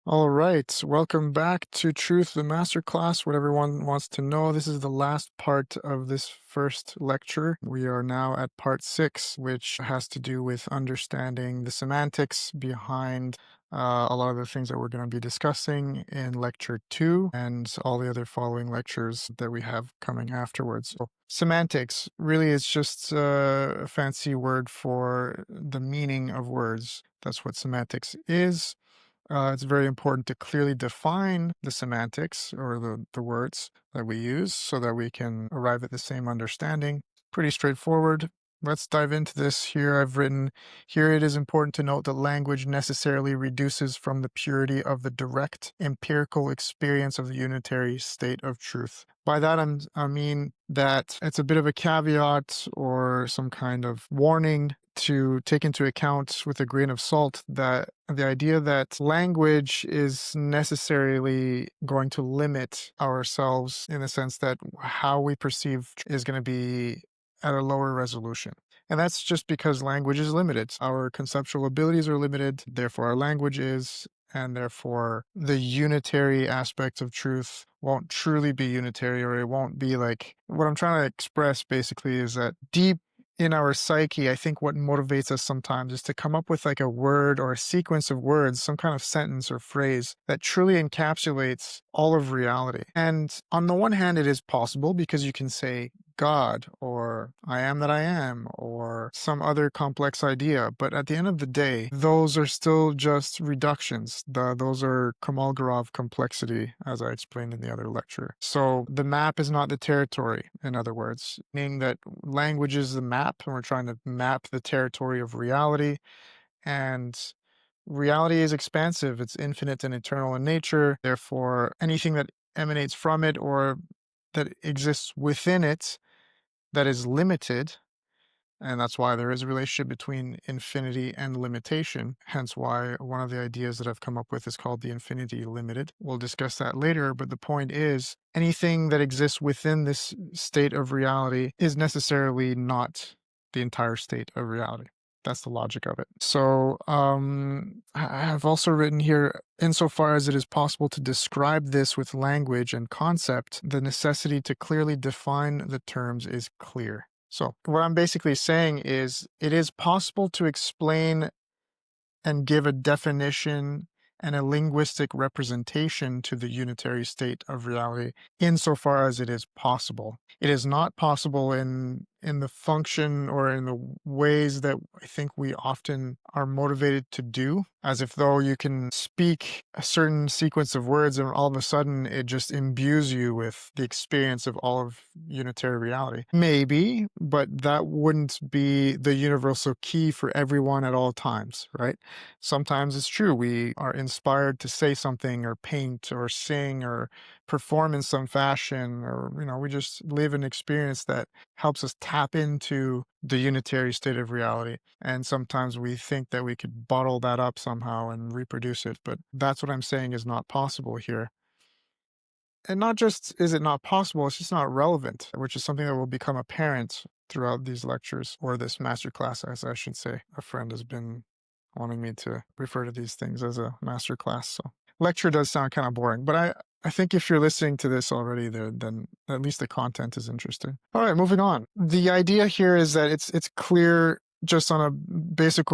All right, welcome back to Truth, the Masterclass. What everyone wants to know. This is the last part of this first lecture. We are now at part 6, which has to do with understanding the semantics behind a lot of the things that we're going to be discussing in lecture 2 and all the other following lectures that we have coming afterwards. So, semantics really is just a fancy word for the meaning of words. That's what semantics is. It's very important to clearly define the semantics or the words that we use so that we can arrive at the same understanding. Pretty straightforward. Let's dive into this here. I've written here it is important to note that language necessarily reduces from the purity of the direct empirical experience of the unitary state of truth. By that, I mean that it's a bit of a caveat or some kind of warning to take into account with a grain of salt that the idea that language is necessarily going to limit ourselves in the sense that how we perceive is going to be at a lower resolution. And that's just because language is limited. Our conceptual abilities are limited, therefore our language is, and therefore the unitary aspect of truth won't truly be unitary, or it won't be like what I'm trying to express basically is that deep in our psyche, I think what motivates us sometimes is to come up with like a word or a sequence of words, some kind of sentence or phrase that truly encapsulates all of reality. And on the one hand, it is possible because you can say God or I am that I am or some other complex idea. But at the end of the day, those are still just reductions. Those are Kolmogorov complexity, as I explained in the other lecture. So the map is not the territory, in other words, meaning that language is the map and we're trying to map the territory of reality. And reality is expansive, it's infinite and eternal in nature. Therefore, anything that emanates from it or that exists within it that is limited, and that's why there is a relationship between infinity and limitation, hence why one of the ideas that I've come up with is called the infinity limited. We'll discuss that later, but the point is anything that exists within this state of reality is necessarily not the entire state of reality. That's the logic of it. So I have also written here, insofar as it is possible to describe this with language and concept, the necessity to clearly define the terms is clear. So what I'm basically saying is it is possible to explain and give a definition and a linguistic representation to the unitary state of reality insofar as it is possible. It is not possible in the function or in the ways that I think we often are motivated to do, as if though you can speak a certain sequence of words and all of a sudden it just imbues you with the experience of all of unitary reality. Maybe, but that wouldn't be the universal key for everyone at all times, right? Sometimes it's true, we are inspired to say something or paint or sing or perform in some fashion, or, we just live an experience that helps us tap into the unitary state of reality. And sometimes we think that we could bottle that up somehow and reproduce it, but that's what I'm saying is not possible here. And not just is it not possible, it's just not relevant, which is something that will become apparent throughout these lectures, or this masterclass, as I should say. A friend has been wanting me to refer to these things as a masterclass. So lecture does sound kind of boring, but I think if you're listening to this already there, then at least the content is interesting. All right, moving on. The idea here is that it's clear just on a basic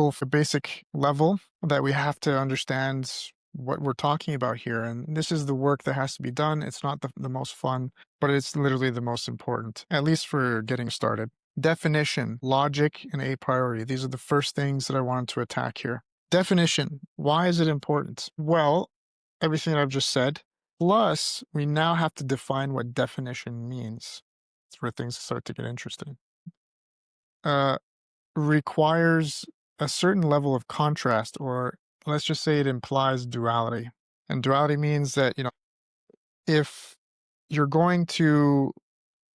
level that we have to understand what we're talking about here. And this is the work that has to be done. It's not the most fun, but it's literally the most important, at least for getting started. Definition, logic, and a priori. These are the first things that I wanted to attack here. Definition. Why is it important? Well, everything that I've just said, plus we now have to define what definition means. That's where things start to get interesting. Requires a certain level of contrast, or let's just say it implies duality. And duality means that, if you're going to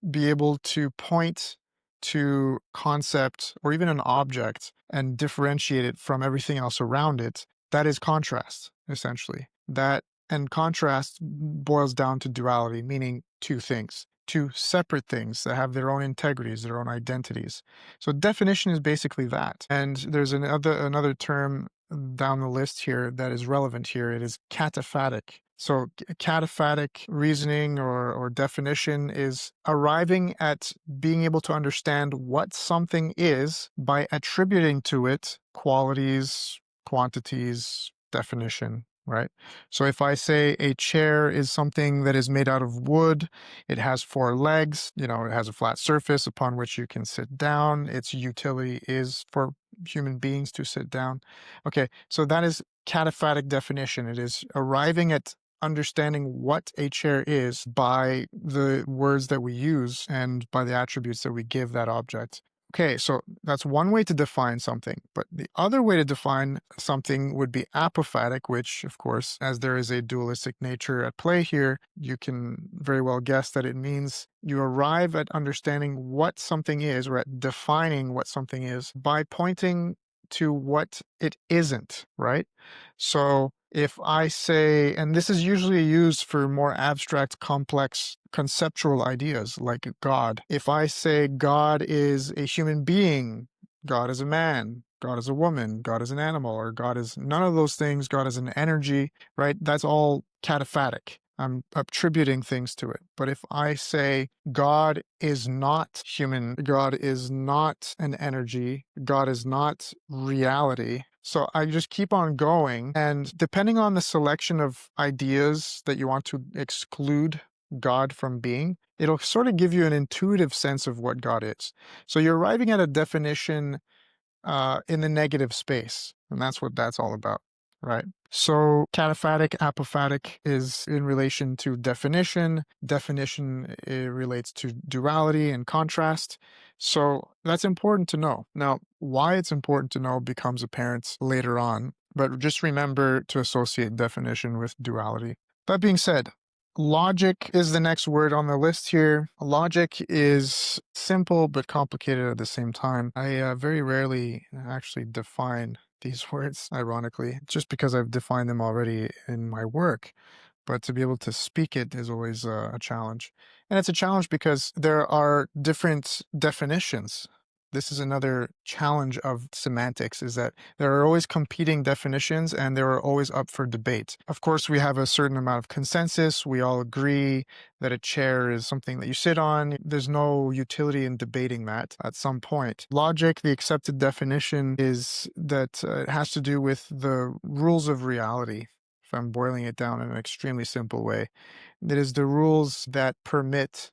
be able to point to concept or even an object and differentiate it from everything else around it, that is contrast, essentially. That and contrast boils down to duality, meaning two things, two separate things that have their own integrities, their own identities. So definition is basically that. And there's another term down the list here that is relevant here. It is cataphatic. So, cataphatic reasoning or definition is arriving at being able to understand what something is by attributing to it qualities, quantities, definition, right? So, if I say a chair is something that is made out of wood, it has four legs, it has a flat surface upon which you can sit down. Its utility is for human beings to sit down. Okay, so that is cataphatic definition. It is arriving at understanding what a chair is by the words that we use and by the attributes that we give that object. Okay, so that's one way to define something. But the other way to define something would be apophatic, which, of course, as there is a dualistic nature at play here, you can very well guess that it means you arrive at understanding what something is or at defining what something is by pointing to what it isn't, right? So if I say, and this is usually used for more abstract, complex conceptual ideas like God. If I say God is a human being, God is a man, God is a woman, God is an animal, or God is none of those things, God is an energy, right? That's all cataphatic. I'm attributing things to it. But if I say God is not human, God is not an energy, God is not reality. So I just keep on going. And depending on the selection of ideas that you want to exclude God from being, it'll sort of give you an intuitive sense of what God is. So you're arriving at a definition in the negative space. And that's what that's all about, right? So cataphatic, apophatic is in relation to definition. Definition relates to duality and contrast. So that's important to know. Now, why it's important to know becomes apparent later on, but just remember to associate definition with duality. That being said, logic is the next word on the list here. Logic is simple but complicated at the same time. I very rarely actually define these words, ironically, just because I've defined them already in my work. But to be able to speak it is always a challenge. And it's a challenge because there are different definitions. This is another challenge of semantics, is that there are always competing definitions and they are always up for debate. Of course, we have a certain amount of consensus. We all agree that a chair is something that you sit on. There's no utility in debating that at some point. Logic, the accepted definition, is that it has to do with the rules of reality. If I'm boiling it down in an extremely simple way, it is the rules that permit,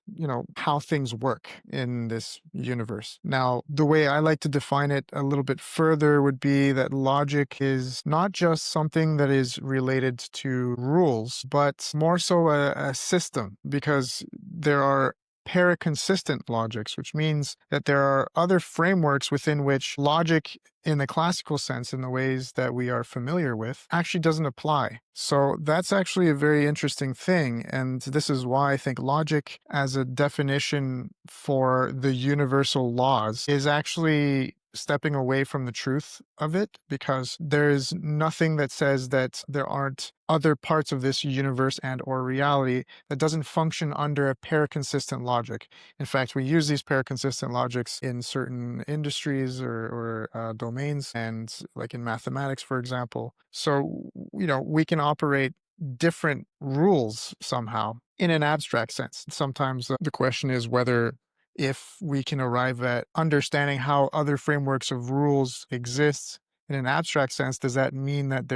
how things work in this universe. Now, the way I like to define it a little bit further would be that logic is not just something that is related to rules, but more so a system, because there are paraconsistent logics, which means that there are other frameworks within which logic in the classical sense, in the ways that we are familiar with, actually doesn't apply. So that's actually a very interesting thing. And this is why I think logic as a definition for the universal laws is actually stepping away from the truth of it, because there is nothing that says that there aren't other parts of this universe and or reality that doesn't function under a paraconsistent logic. In fact, we use these paraconsistent logics in certain industries or domains, and like in mathematics, for example. So, we can operate different rules somehow in an abstract sense. Sometimes the question is whether if we can arrive at understanding how other frameworks of rules exist in an abstract sense, does that mean that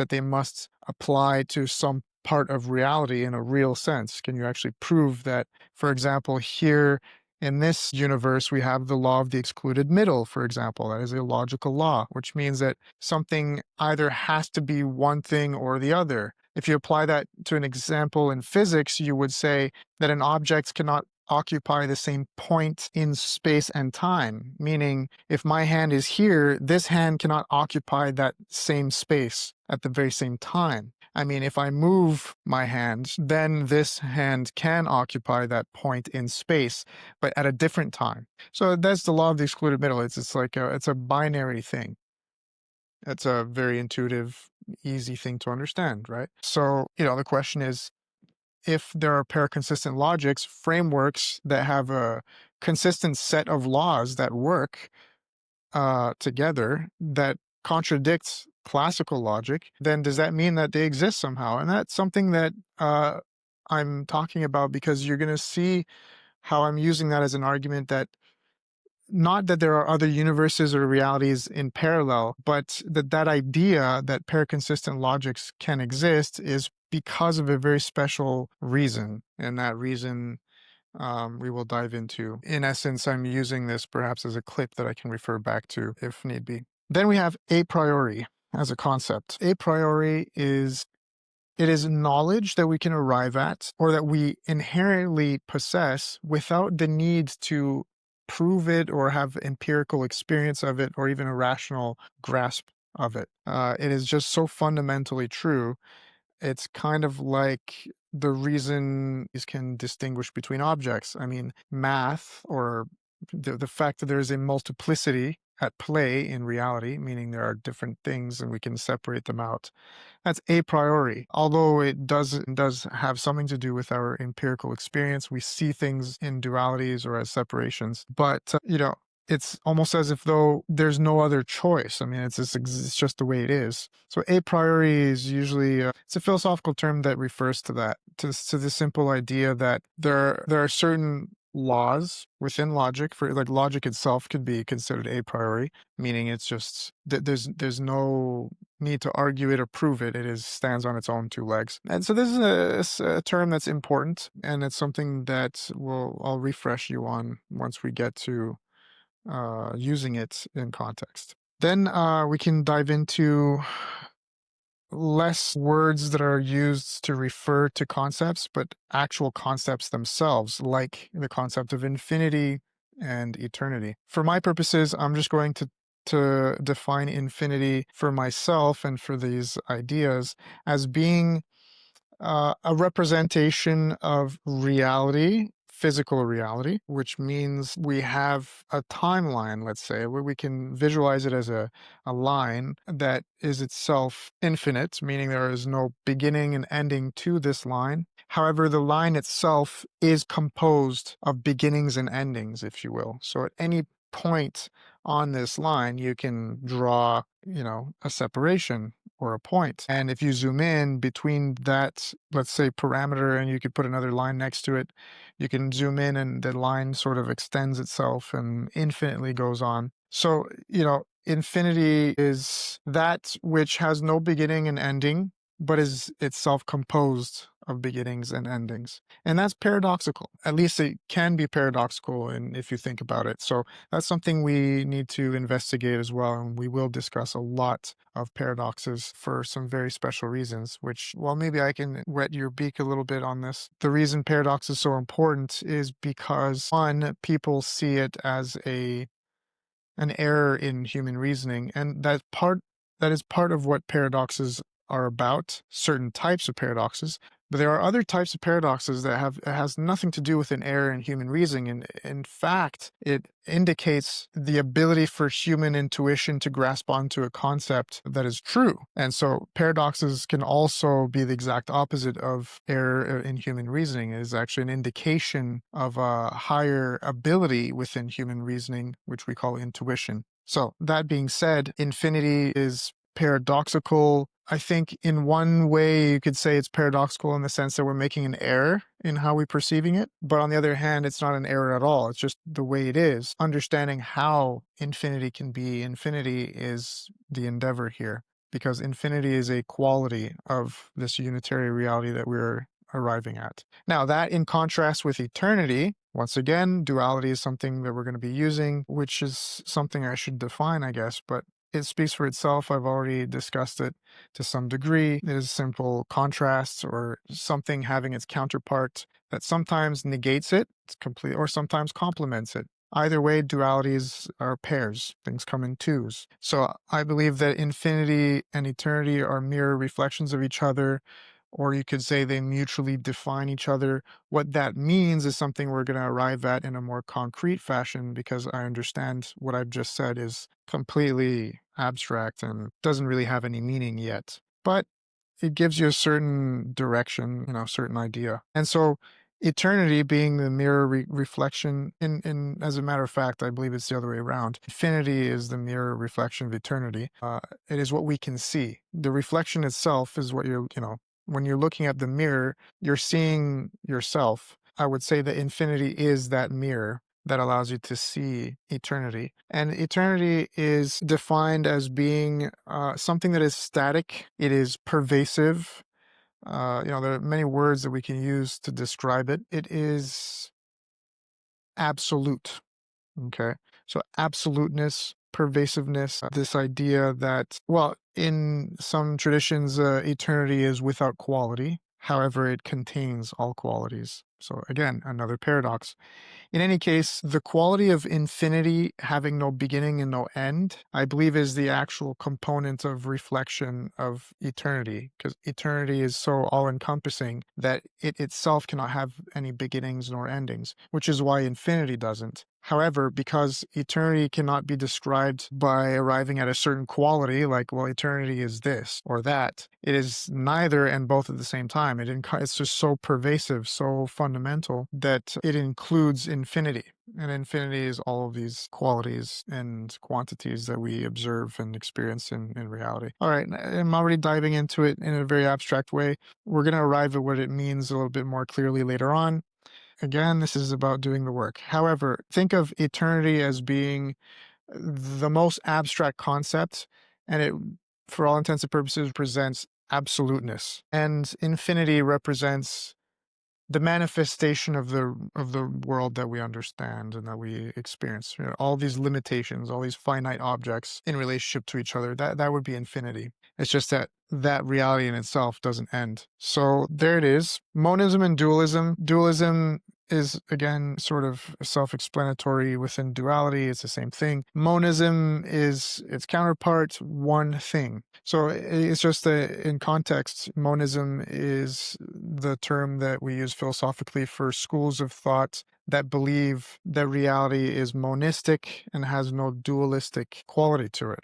they must apply to some part of reality in a real sense? Can you actually prove that, for example, here in this universe, we have the law of the excluded middle, for example? That is a logical law, which means that something either has to be one thing or the other. If you apply that to an example in physics, you would say that an object cannot occupy the same point in space and time, meaning if my hand is here, this hand cannot occupy that same space at the very same time. I mean, if I move my hand, then this hand can occupy that point in space, but at a different time. So that's the law of the excluded middle. It's like it's a binary thing. It's a very intuitive, easy thing to understand, right? So, the question is, if there are paraconsistent logics, frameworks that have a consistent set of laws that work together, that contradicts classical logic, then does that mean that they exist somehow? And that's something that I'm talking about, because you're going to see how I'm using that as an argument that not that there are other universes or realities in parallel, but that idea that pair-consistent logics can exist is because of a very special reason. And that reason we will dive into. In essence, I'm using this perhaps as a clip that I can refer back to if need be. Then we have a priori as a concept. A priori is it is knowledge that we can arrive at or that we inherently possess without the need to prove it or have empirical experience of it or even a rational grasp of it. It is just so fundamentally true. It's kind of like the reason is can distinguish between objects. I mean, math or the fact that there's a multiplicity at play in reality, meaning there are different things and we can separate them out, that's a priori. Although it does have something to do with our empirical experience. We see things in dualities or as separations, but it's almost as if though there's no other choice. I mean, it's just the way it is. So a priori is usually it's a philosophical term that refers to that, to the simple idea that there are certain laws within logic. For like, logic itself could be considered a priori, meaning it's just there's no need to argue it or prove it. It is stands on its own two legs. And so this is a term that's important, and it's something that I'll refresh you on once we get to using it in context. Then we can dive into less words that are used to refer to concepts, but actual concepts themselves, like the concept of infinity and eternity. For my purposes, I'm just going to define infinity for myself and for these ideas as being a representation of reality, physical reality, which means we have a timeline, let's say, where we can visualize it as a line that is itself infinite, meaning there is no beginning and ending to this line. However, the line itself is composed of beginnings and endings, if you will. So at any point on this line, you can draw, a separation or a point. And if you zoom in between that, let's say, parameter, and you could put another line next to it, you can zoom in and the line sort of extends itself and infinitely goes on. So, infinity is that which has no beginning and ending, but is itself composed of beginnings and endings. And that's paradoxical. At least it can be paradoxical, and if you think about it. So that's something we need to investigate as well. And we will discuss a lot of paradoxes for some very special reasons, which, well, maybe I can wet your beak a little bit on this. The reason paradox is so important is because, one, people see it as an error in human reasoning, and that is part of what paradoxes are about, certain types of paradoxes. But there are other types of paradoxes that it has nothing to do with an error in human reasoning, and in fact it indicates the ability for human intuition to grasp onto a concept that is true. And so paradoxes can also be the exact opposite of error in human reasoning. It is actually an indication of a higher ability within human reasoning, which we call intuition. So that being said, infinity is paradoxical. I think in one way you could say it's paradoxical in the sense that we're making an error in how we're perceiving it. But on the other hand, it's not an error at all. It's just the way it is. Understanding how infinity can be infinity is the endeavor here, because infinity is a quality of this unitary reality that we're arriving at. Now, that in contrast with eternity, once again, duality is something that we're going to be using, which is something I should define, I guess, but it speaks for itself. I've already discussed it to some degree. It is simple contrasts or something having its counterpart that sometimes negates it, it's complete, or sometimes complements it. Either way, dualities are pairs. Things come in twos. So I believe that infinity and eternity are mirror reflections of each other, or you could say they mutually define each other. What that means is something we're going to arrive at in a more concrete fashion, because I understand what I've just said is completely abstract and doesn't really have any meaning yet. But it gives you a certain direction, certain idea. And so eternity being the mirror reflection in as a matter of fact, I believe it's the other way around. Infinity is the mirror reflection of eternity. It is what we can see. The reflection itself is what when you're looking at the mirror, you're seeing yourself. I would say that infinity is that mirror that allows you to see eternity. And eternity is defined as being something that is static, it is pervasive. There are many words that we can use to describe it. It is absolute. Okay. So, absoluteness, pervasiveness, this idea that, well, in some traditions, eternity is without quality. However, it contains all qualities. So, again, another paradox. In any case, the quality of infinity having no beginning and no end, I believe, is the actual component of reflection of eternity, because eternity is so all encompassing that it itself cannot have any beginnings nor endings, which is why infinity doesn't. However, because eternity cannot be described by arriving at a certain quality, like, well, eternity is this or that, it is neither and both at the same time. It's just so pervasive, so fundamental that it includes infinity. And infinity is all of these qualities and quantities that we observe and experience in reality. All right, I'm already diving into it in a very abstract way. We're going to arrive at what it means a little bit more clearly later on. Again, this is about doing the work. However, think of eternity as being the most abstract concept, and it, for all intents and purposes, presents absoluteness. And infinity represents the manifestation of the world that we understand and that we experience. All these limitations, all these finite objects in relationship to each other, that would be infinity. It's just that that reality in itself doesn't end. So there it is. Monism and dualism. Dualism is, again, sort of self-explanatory. Within duality, it's the same thing. Monism is its counterpart, one thing. So it's just that in context, monism is the term that we use philosophically for schools of thought that believe that reality is monistic and has no dualistic quality to it.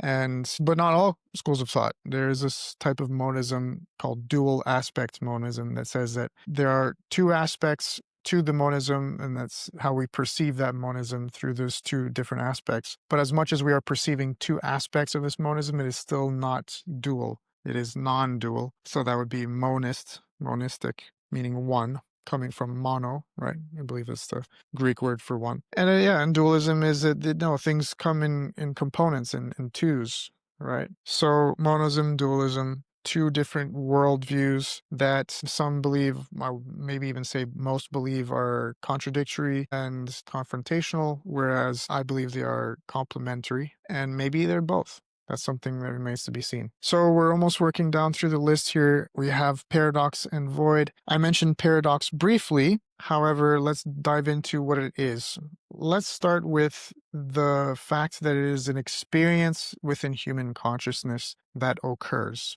But not all schools of thought. There is this type of monism called dual aspect monism that says that there are two aspects to the monism, and that's how we perceive that monism through those two different aspects. But as much as we are perceiving two aspects of this monism, it is still not dual. It is non-dual. So that would be monistic, meaning one, coming from mono, right? I believe that's the Greek word for one. And and dualism is that no, things come in components, in twos, right? So monism, dualism, two different worldviews that some believe, or maybe even say most believe, are contradictory and confrontational, whereas I believe they are complementary, and maybe they're both. That's something that remains to be seen. So we're almost working down through the list here. We have paradox and void. I mentioned paradox briefly. However, let's dive into what it is. Let's start with the fact that it is an experience within human consciousness that occurs.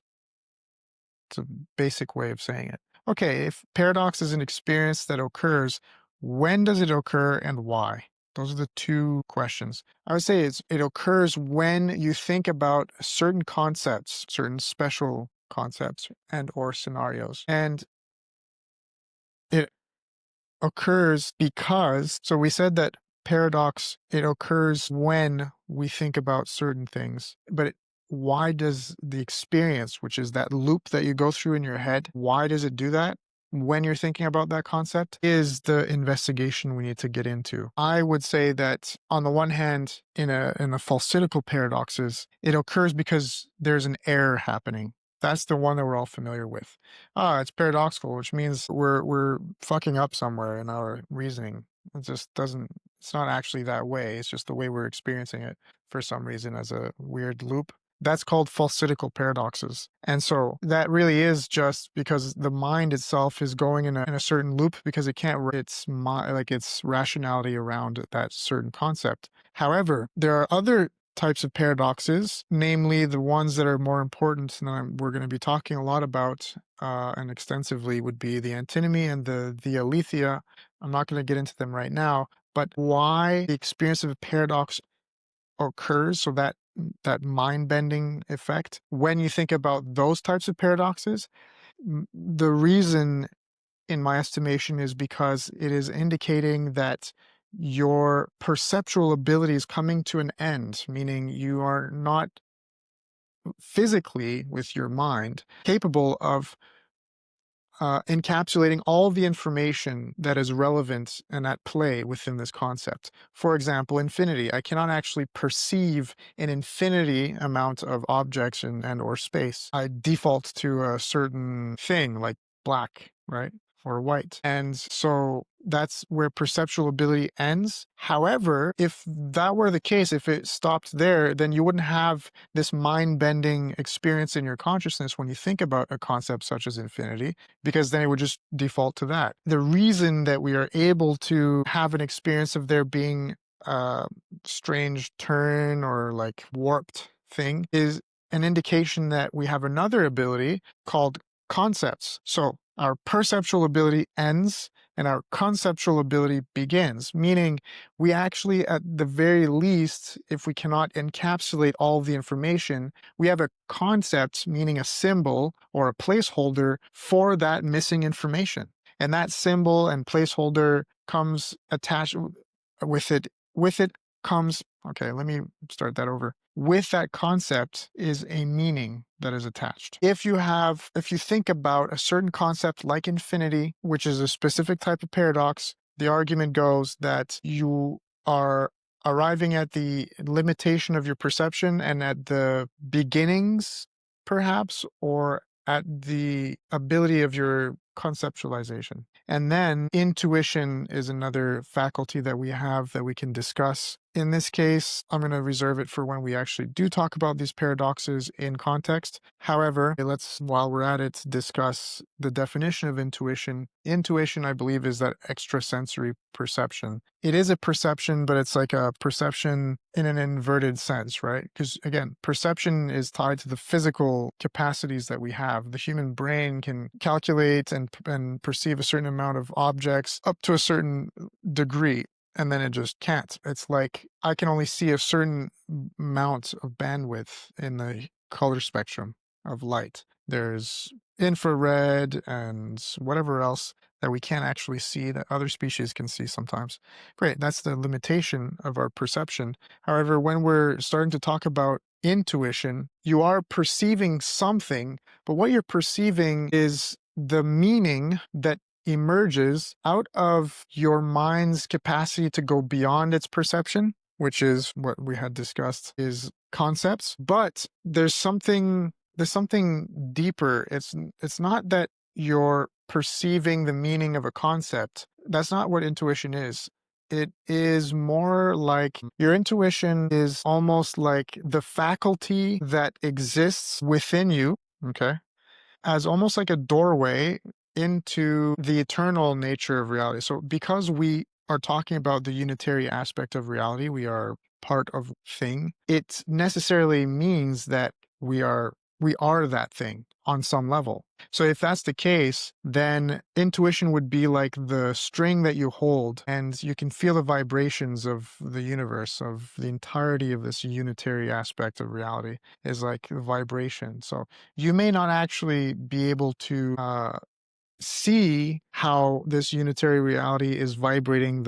It's a basic way of saying it. Okay, if paradox is an experience that occurs, when does it occur and why? Those are the two questions. I would say it occurs when you think about certain concepts, certain special concepts and or scenarios. And it occurs because, so we said that paradox, it occurs when we think about certain things, but why does the experience, which is that loop that you go through in your head, why does it do that when you're thinking about that concept, is the investigation we need to get into. I would say that on the one hand, in a falsitical paradoxes, it occurs because there's an error happening. That's the one that we're all familiar with. It's paradoxical, which means we're fucking up somewhere in our reasoning. It just doesn't, it's not actually that way. It's just the way we're experiencing it for some reason as a weird loop. That's called falsitical paradoxes. And so that really is just because the mind itself is going in a certain loop because it can't, its rationality around that certain concept. However, there are other types of paradoxes, namely the ones that are more important and we're going to be talking a lot about and extensively, would be the antinomy and the aletheia. I'm not going to get into them right now, but why the experience of a paradox occurs, so that mind-bending effect, when you think about those types of paradoxes, the reason in my estimation, is because it is indicating that your perceptual ability is coming to an end, meaning you are not physically, with your mind, capable of encapsulating all the information that is relevant and at play within this concept. For example, infinity. I cannot actually perceive an infinity amount of objects and or space. I default to a certain thing like black, right? Or white. And so that's where perceptual ability ends. However, if that were the case, if it stopped there, then you wouldn't have this mind bending experience in your consciousness when you think about a concept such as infinity, because then it would just default to that. The reason that we are able to have an experience of there being a strange turn or like warped thing is an indication that we have another ability called concepts. So our perceptual ability ends and our conceptual ability begins, meaning we actually, at the very least, if we cannot encapsulate all the information, we have a concept, meaning a symbol or a placeholder for that missing information. And that symbol and placeholder comes attached with it. With it comes, okay, let me start that over. With that concept is a meaning that is attached. If you think about a certain concept like infinity, which is a specific type of paradox, the argument goes that you are arriving at the limitation of your perception and at the beginnings, perhaps, or at the ability of your conceptualization. And then intuition is another faculty that we have that we can discuss. In this case, I'm going to reserve it for when we actually do talk about these paradoxes in context. However, let's, while we're at it, discuss the definition of intuition. Intuition, I believe, is that extrasensory perception. It is a perception, but it's like a perception in an inverted sense, right? Because again, perception is tied to the physical capacities that we have. The human brain can calculate and perceive a certain amount of objects up to a certain degree, and then it just can't. It's like I can only see a certain amount of bandwidth in the color spectrum of light. There's infrared and whatever else that we can't actually see that other species can see sometimes. Great, that's the limitation of our perception. However, when we're starting to talk about intuition, you are perceiving something, but what you're perceiving is the meaning that emerges out of your mind's capacity to go beyond its perception, which is what we had discussed is concepts. But there's something deeper. It's not that you're perceiving the meaning of a concept. That's not what intuition is. It is more like your intuition is almost like the faculty that exists within you, okay, as almost like a doorway into the eternal nature of reality. So because we are talking about the unitary aspect of reality, we are part of thing, it necessarily means that we are that thing on some level. So if that's the case, then intuition would be like the string that you hold and you can feel the vibrations of the universe, of the entirety of this unitary aspect of reality is like the vibration. So you may not actually be able to see how this unitary reality is vibrating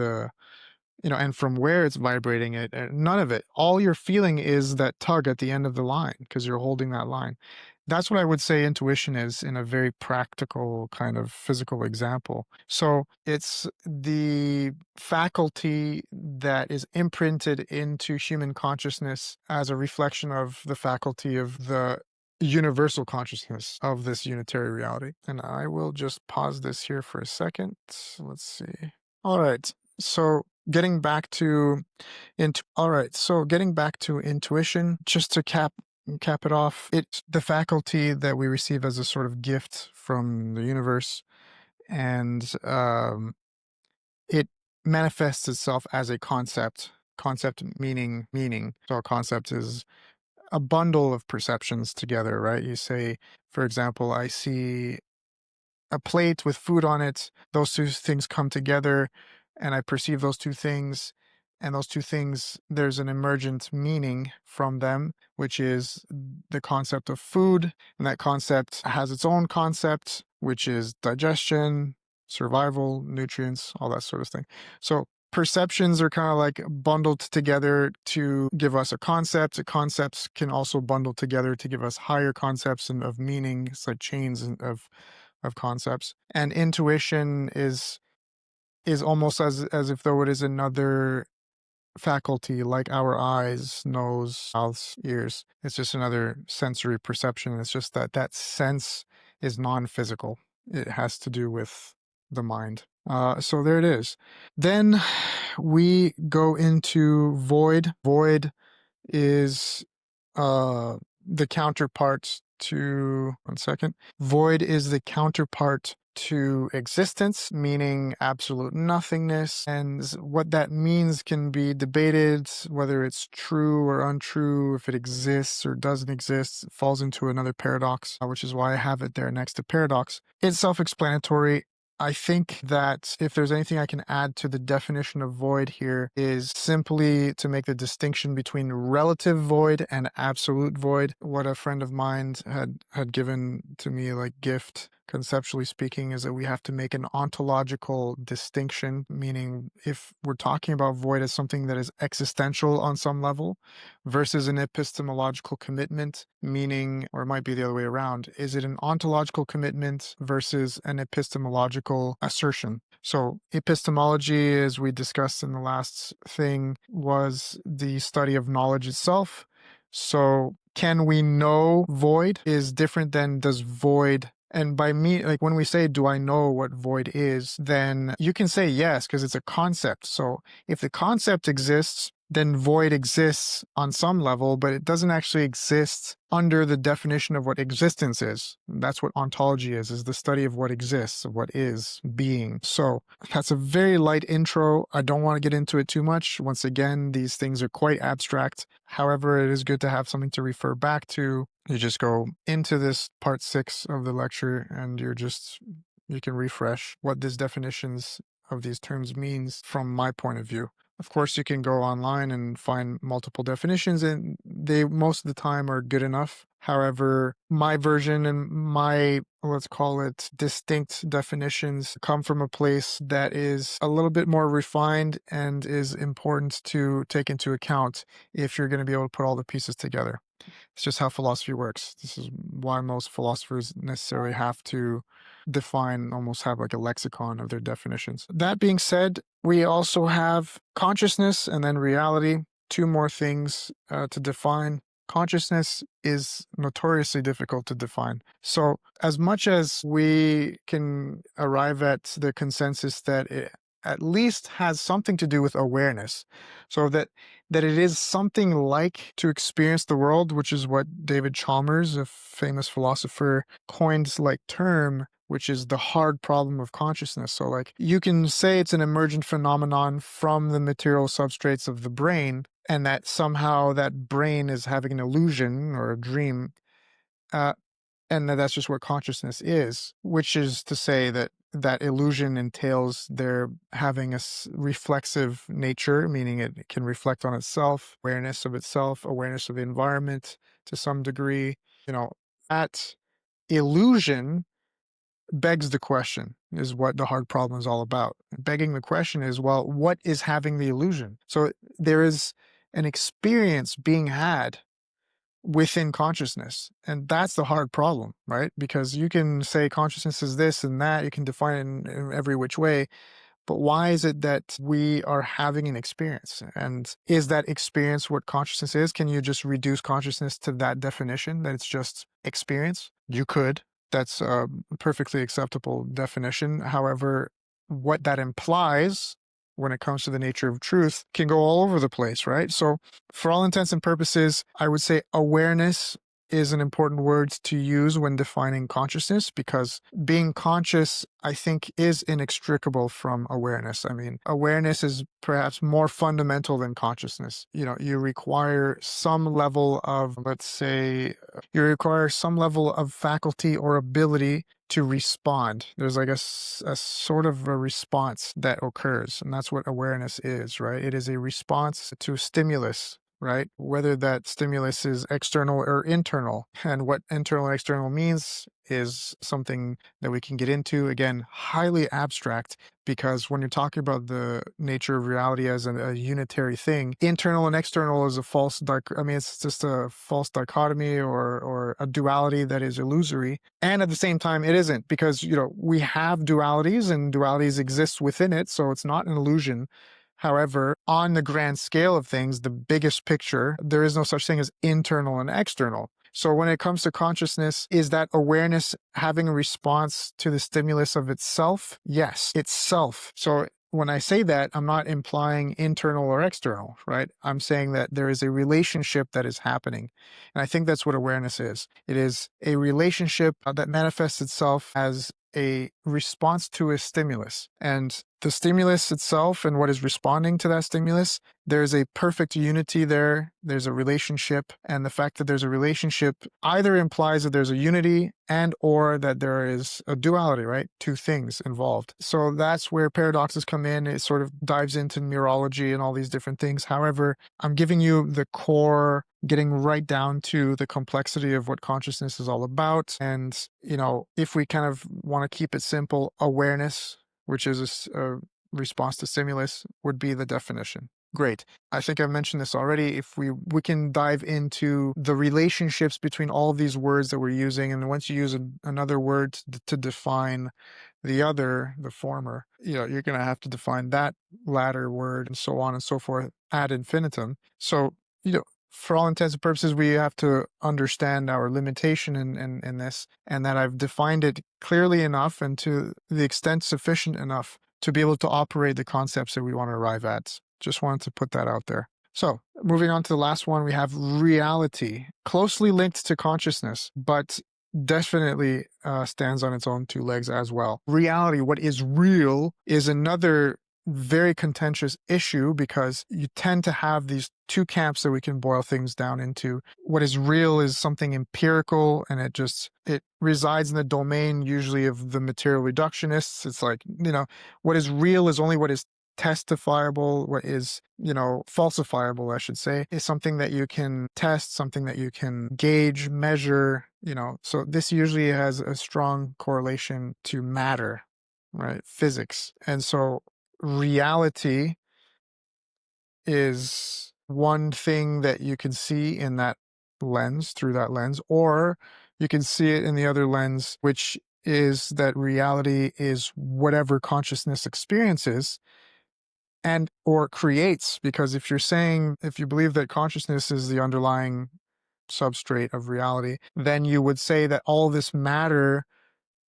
and from where it's vibrating it, none of it. All you're feeling is that tug at the end of the line because you're holding that line. That's what I would say intuition is in a very practical kind of physical example. So it's the faculty that is imprinted into human consciousness as a reflection of the faculty of the universal consciousness of this unitary reality. And I will just pause this here for a second. Let's see. All right. So getting back to intuition, just to cap it off, it's the faculty that we receive as a sort of gift from the universe, and it manifests itself as a concept. Concept meaning. So a concept is a bundle of perceptions together, right? You say, for example, I see a plate with food on it. Those two things come together and I perceive those two things. And those two things, there's an emergent meaning from them, which is the concept of food. And that concept has its own concept, which is digestion, survival, nutrients, all that sort of thing. So perceptions are kind of like bundled together to give us a concept. Concepts can also bundle together to give us higher concepts and of meaning. It's like chains of concepts. And intuition is almost as if though it is another faculty, like our eyes, nose, mouths, ears. It's just another sensory perception. It's just that that sense is non-physical. It has to do with the mind. So there it is. Then we go into void. Void is the counterpart to, one second. Void is the counterpart to existence, meaning absolute nothingness. And what that means can be debated, whether it's true or untrue, if it exists or doesn't exist. It falls into another paradox, which is why I have it there next to paradox. It's self-explanatory. I think that if there's anything I can add to the definition of void here is simply to make the distinction between relative void and absolute void. What a friend of mine had given to me like gift, conceptually speaking, is that we have to make an ontological distinction, meaning if we're talking about void as something that is existential on some level versus an epistemological commitment, meaning, or it might be the other way around, is it an ontological commitment versus an epistemological assertion? So epistemology, as we discussed in the last thing, was the study of knowledge itself. So can we know void is different than does void. And by me, like when we say, do I know what void is, then you can say yes, because it's a concept. So if the concept exists, then void exists on some level, but it doesn't actually exist under the definition of what existence is. That's what ontology is the study of what exists, of what is being. So that's a very light intro. I don't want to get into it too much. Once again, these things are quite abstract. However, it is good to have something to refer back to. You just go into this part 6 of the lecture and you can refresh what these definitions of these terms means from my point of view. Of course, you can go online and find multiple definitions, and they most of the time are good enough. However, my version and my, let's call it, distinct definitions come from a place that is a little bit more refined and is important to take into account if you're going to be able to put all the pieces together. It's just how philosophy works. This is why most philosophers necessarily have to almost have like a lexicon of their definitions. That being said, we also have consciousness and then reality, two more things to define. Consciousness is notoriously difficult to define. So as much as we can arrive at the consensus that it at least has something to do with awareness, so that it is something like to experience the world, which is what David Chalmers, a famous philosopher, coined like term, which is the hard problem of consciousness. So like you can say it's an emergent phenomenon from the material substrates of the brain, and that somehow that brain is having an illusion or a dream, and that's just what consciousness is, which is to say that that illusion entails there having a reflexive nature, meaning it can reflect on itself, awareness of itself, awareness of the environment to some degree. That illusion begs the question, is what the hard problem is all about. Begging the question is, well, what is having the illusion? So there is an experience being had within consciousness, and that's the hard problem, right? Because you can say consciousness is this and that, you can define it in every which way, but why is it that we are having an experience? And is that experience what consciousness is? Can you just reduce consciousness to that definition, that it's just experience? You could. That's a perfectly acceptable definition. However, what that implies when it comes to the nature of truth can go all over the place, right? So for all intents and purposes, I would say awareness is an important word to use when defining consciousness, because being conscious, I think, is inextricable from awareness. I mean, awareness is perhaps more fundamental than consciousness. You require some level of, let's say, you require some level of faculty or ability to respond. There's like a sort of a response that occurs, and that's what awareness is, right? It is a response to stimulus, right? Whether that stimulus is external or internal. And what internal and external means is something that we can get into. Again, highly abstract, because when you're talking about the nature of reality as a unitary thing, internal and external is a it's just a false dichotomy, or a duality that is illusory. And at the same time, it isn't, because, we have dualities and dualities exist within it. So it's not an illusion. However, on the grand scale of things, the biggest picture, there is no such thing as internal and external. So when it comes to consciousness, is that awareness having a response to the stimulus of itself? Yes, itself. So when I say that, I'm not implying internal or external, right? I'm saying that there is a relationship that is happening. And I think that's what awareness is. It is a relationship that manifests itself as a response to a stimulus. And the stimulus itself and what is responding to that stimulus, there's a perfect unity there. There's a relationship. And the fact that there's a relationship either implies that there's a unity and or that there is a duality, right? Two things involved. So that's where paradoxes come in. It sort of dives into neurology and all these different things. However, I'm giving you the core, getting right down to the complexity of what consciousness is all about. And, if we kind of want to keep it simple, awareness, which is a response to stimulus, would be the definition. Great. I think I've mentioned this already. If we can dive into the relationships between all of these words that we're using, and once you use another word to define the other, the former, you're going to have to define that latter word, and so on and so forth ad infinitum. So, for all intents and purposes, we have to understand our limitation in this, and that I've defined it clearly enough and to the extent sufficient enough to be able to operate the concepts that we want to arrive at. Just wanted to put that out there. So, moving on to the last one, we have reality, closely linked to consciousness, but definitely stands on its own two legs as well. Reality, what is real, is another very contentious issue, because you tend to have these two camps that we can boil things down into. What is real is something empirical, and it resides in the domain usually of the material reductionists. It's like, what is real is only what is testifiable. What is, falsifiable, I should say, is something that you can test, something that you can gauge, measure, so this usually has a strong correlation to matter, right? Physics. And so reality is one thing that you can see in that lens, through that lens, or you can see it in the other lens, which is that reality is whatever consciousness experiences and or creates. Because if you believe that consciousness is the underlying substrate of reality, then you would say that all this matter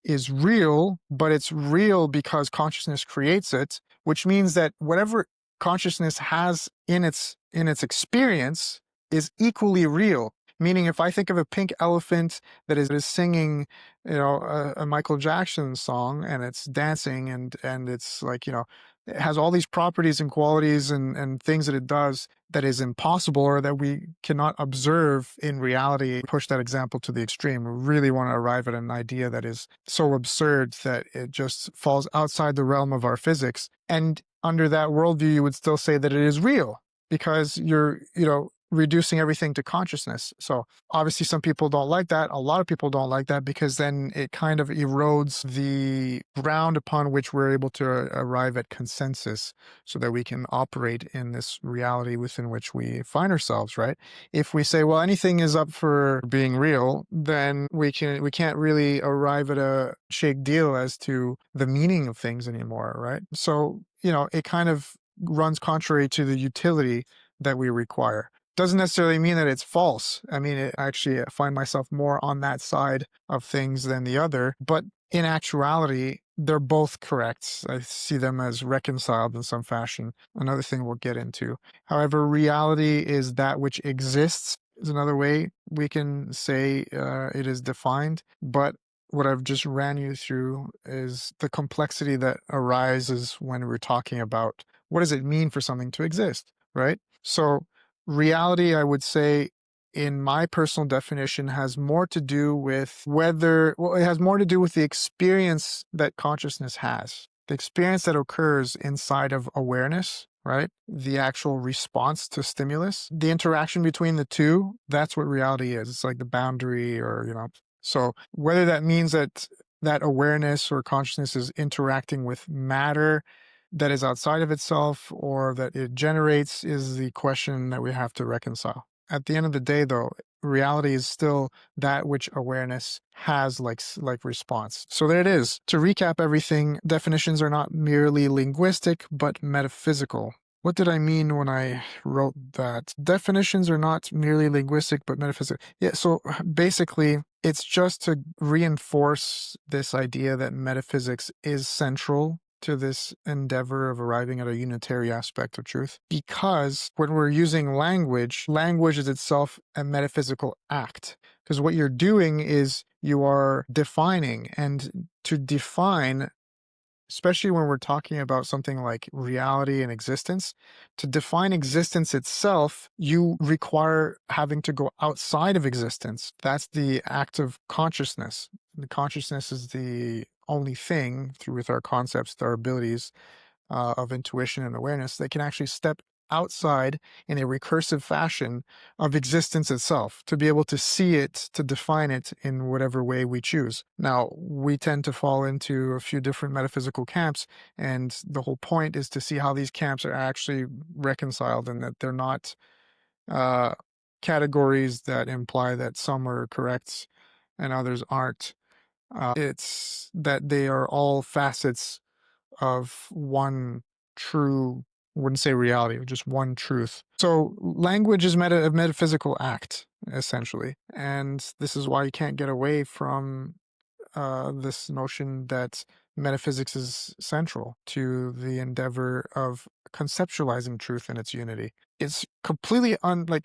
is real, but it's real because consciousness creates it, which means that whatever consciousness has in its experience is equally real. Meaning, if I think of a pink elephant that is singing, a Michael Jackson song, and it's dancing, and it's like, it has all these properties and qualities and things that it does that is impossible, or that we cannot observe in reality. Push that example to the extreme. We really want to arrive at an idea that is so absurd that it just falls outside the realm of our physics. And under that worldview, you would still say that it is real, because you're, reducing everything to consciousness. So obviously some people don't like that. A lot of people don't like that, because then it kind of erodes the ground upon which we're able to arrive at consensus, so that we can operate in this reality within which we find ourselves, right? If we say, well, anything is up for being real, then we can't really arrive at a shake deal as to the meaning of things anymore, right? So, it kind of runs contrary to the utility that we require. Doesn't necessarily mean that it's false. I mean, I find myself more on that side of things than the other, but in actuality, they're both correct. I see them as reconciled in some fashion. Another thing we'll get into. However, reality is that which exists, is another way we can say it is defined. But what I've just ran you through is the complexity that arises when we're talking about what does it mean for something to exist, right? So reality, I would say, in my personal definition, has more to do with it has more to do with the experience that consciousness has, the experience that occurs inside of awareness, right? The actual response to stimulus, the interaction between the two, that's what reality is. It's like the boundary or. So whether that means that that awareness or consciousness is interacting with matter that is outside of itself or that it generates is the question that we have to reconcile. At the end of the day, though, reality is still that which awareness has like response. So there it is. To recap everything, definitions are not merely linguistic but metaphysical. What did I mean when I wrote that? Definitions are not merely linguistic but metaphysical. Yeah, so basically it's just to reinforce this idea that metaphysics is central to this endeavor of arriving at a unitary aspect of truth. Because when we're using language, language is itself a metaphysical act. Because what you're doing is you are defining, and to define, especially when we're talking about something like reality and existence, to define existence itself, you require having to go outside of existence. That's the act of consciousness. The consciousness is the only thing, through with our concepts, our abilities of intuition and awareness, that can actually step outside in a recursive fashion of existence itself, to be able to see it, to define it in whatever way we choose. Now, we tend to fall into a few different metaphysical camps, and the whole point is to see how these camps are actually reconciled and that they're not uh, categories that imply that some are correct and others aren't. It's that they are all facets of one true, wouldn't say reality, but just one truth. So language is a metaphysical act, essentially. And this is why you can't get away from this notion that metaphysics is central to the endeavor of conceptualizing truth in its unity. It's completely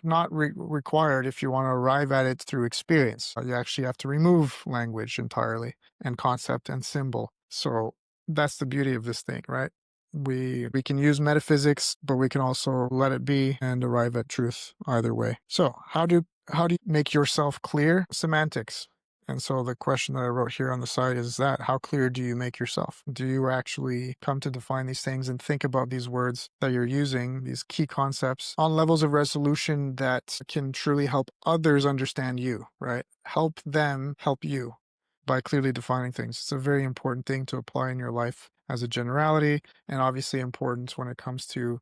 not required if you want to arrive at it through experience. You actually have to remove language entirely and concept and symbol. So that's the beauty of this thing, right? We can use metaphysics, but we can also let it be and arrive at truth either way. So how do you make yourself clear? Semantics. And so the question that I wrote here on the side is that how clear do you make yourself? Do you actually come to define these things and think about these words that you're using, these key concepts, on levels of resolution that can truly help others understand you, right? Help them help you by clearly defining things. It's a very important thing to apply in your life as a generality, and obviously important when it comes to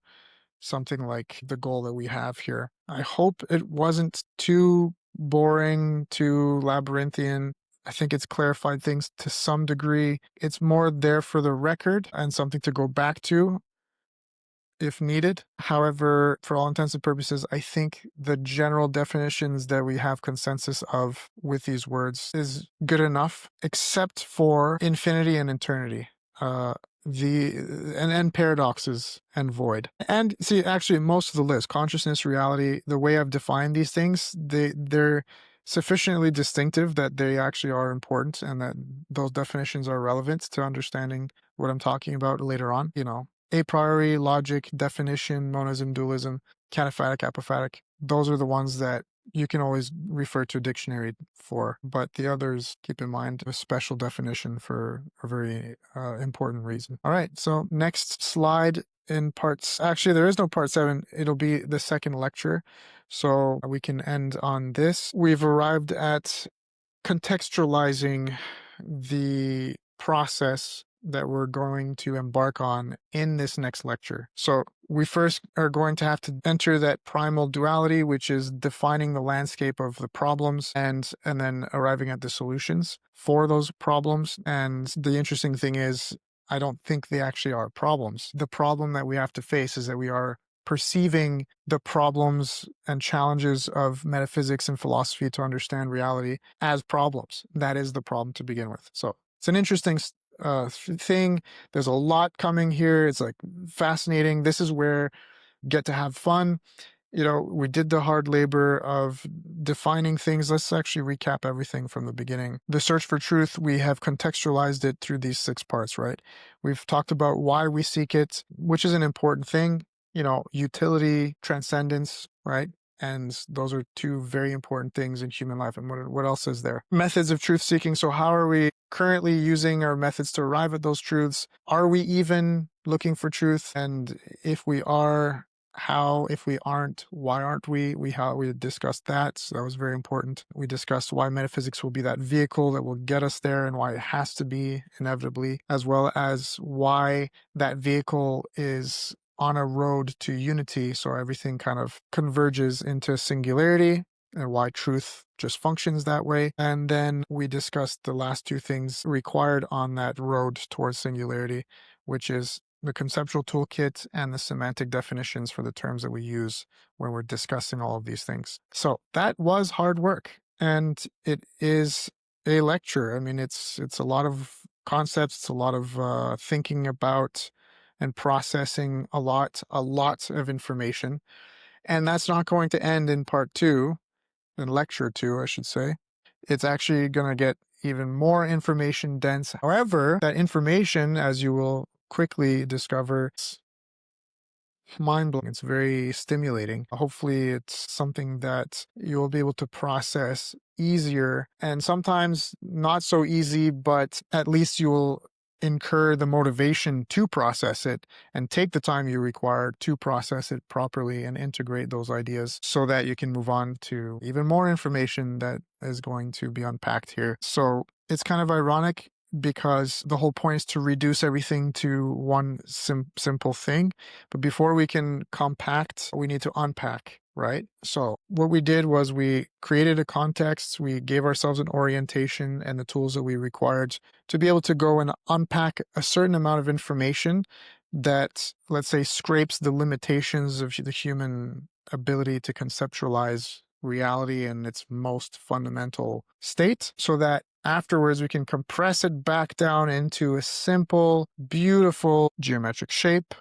something like the goal that we have here. I hope it wasn't too boring, too labyrinthian. I think it's clarified things to some degree. It's more there for the record and something to go back to if needed. However, for all intents and purposes, I think the general definitions that we have consensus of with these words is good enough, except for infinity and eternity. And paradoxes and void. And see, actually, most of the list, consciousness, reality, the way I've defined these things, they're sufficiently distinctive that they actually are important and that those definitions are relevant to understanding what I'm talking about later on. A priori, logic, definition, monism, dualism, cataphatic, apophatic, those are the ones that you can always refer to a dictionary for, but the others, keep in mind, a special definition for a very important reason. All right, so next slide in parts. Actually, there is no part 7. It'll be the second lecture, so we can end on this. We've arrived at contextualizing the process that we're going to embark on in this next lecture. So we first are going to have to enter that primal duality, which is defining the landscape of the problems and then arriving at the solutions for those problems. And the interesting thing is, I don't think they actually are problems. The problem that we have to face is that we are perceiving the problems and challenges of metaphysics and philosophy to understand reality as problems. That is the problem to begin with. So it's an interesting thing. There's a lot coming here. It's like fascinating. This is where you get to have fun. We did the hard labor of defining things. Let's actually recap everything from the beginning. The search for truth, we have contextualized it through these 6 parts, right? We've talked about why we seek it, which is an important thing. Utility, transcendence, right? And those are 2 very important things in human life. And what else is there? Methods of truth seeking. So how are we currently using our methods to arrive at those truths? Are we even looking for truth, and if we are, how, if we aren't, why aren't we? We discussed that, so that was very important. We discussed why metaphysics will be that vehicle that will get us there and why it has to be inevitably, as well as why that vehicle is on a road to unity, so everything kind of converges into singularity, and why truth just functions that way. And then we discussed the last two things required on that road towards singularity, which is the conceptual toolkit and the semantic definitions for the terms that we use when we're discussing all of these things. So that was hard work, and it is a lecture. I mean, it's a lot of concepts, it's a lot of thinking about and processing a lot of information. And that's not going to end in part two, in lecture two, I should say. It's actually going to get even more information dense. However, that information, as you will quickly discover, it's mind blowing. It's very stimulating. Hopefully, it's something that you will be able to process easier, and sometimes not so easy, but at least you will incur the motivation to process it and take the time you require to process it properly and integrate those ideas so that you can move on to even more information that is going to be unpacked here. So it's kind of ironic because the whole point is to reduce everything to one simple thing. But before we can compact, we need to unpack, right? So what we did was we created a context, we gave ourselves an orientation and the tools that we required to be able to go and unpack a certain amount of information that, let's say, scrapes the limitations of the human ability to conceptualize reality in its most fundamental state, so that afterwards we can compress it back down into a simple, beautiful geometric shape,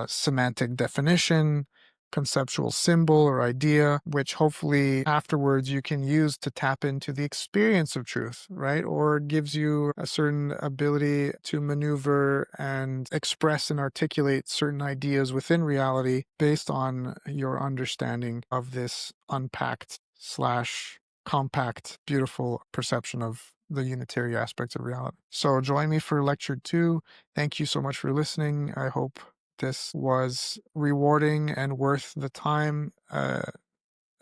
semantic definition, conceptual symbol or idea, which hopefully afterwards you can use to tap into the experience of truth, right? Or gives you a certain ability to maneuver and express and articulate certain ideas within reality based on your understanding of this unpacked slash compact, beautiful perception of the unitary aspects of reality. So join me for lecture two. Thank you so much for listening. I hope this was rewarding and worth the time,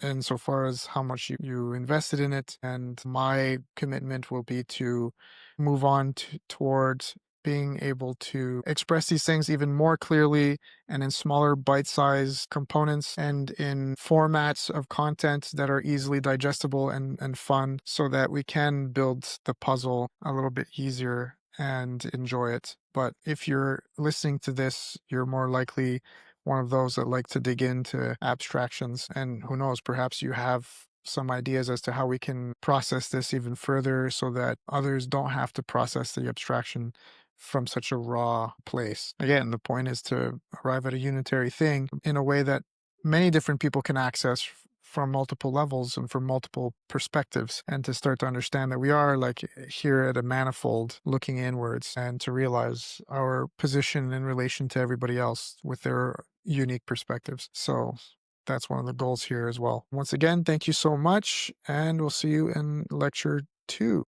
insofar as how much you invested in it. And my commitment will be to move on towards being able to express these things even more clearly and in smaller bite-sized components and in formats of content that are easily digestible and fun, so that we can build the puzzle a little bit easier and enjoy it. But if you're listening to this, you're more likely one of those that like to dig into abstractions. And who knows, perhaps you have some ideas as to how we can process this even further so that others don't have to process the abstraction from such a raw place. Again, the point is to arrive at a unitary thing in a way that many different people can access from multiple levels and from multiple perspectives, and to start to understand that we are like here at a manifold looking inwards, and to realize our position in relation to everybody else with their unique perspectives. So that's one of the goals here as well. Once again, thank you so much, and we'll see you in lecture two.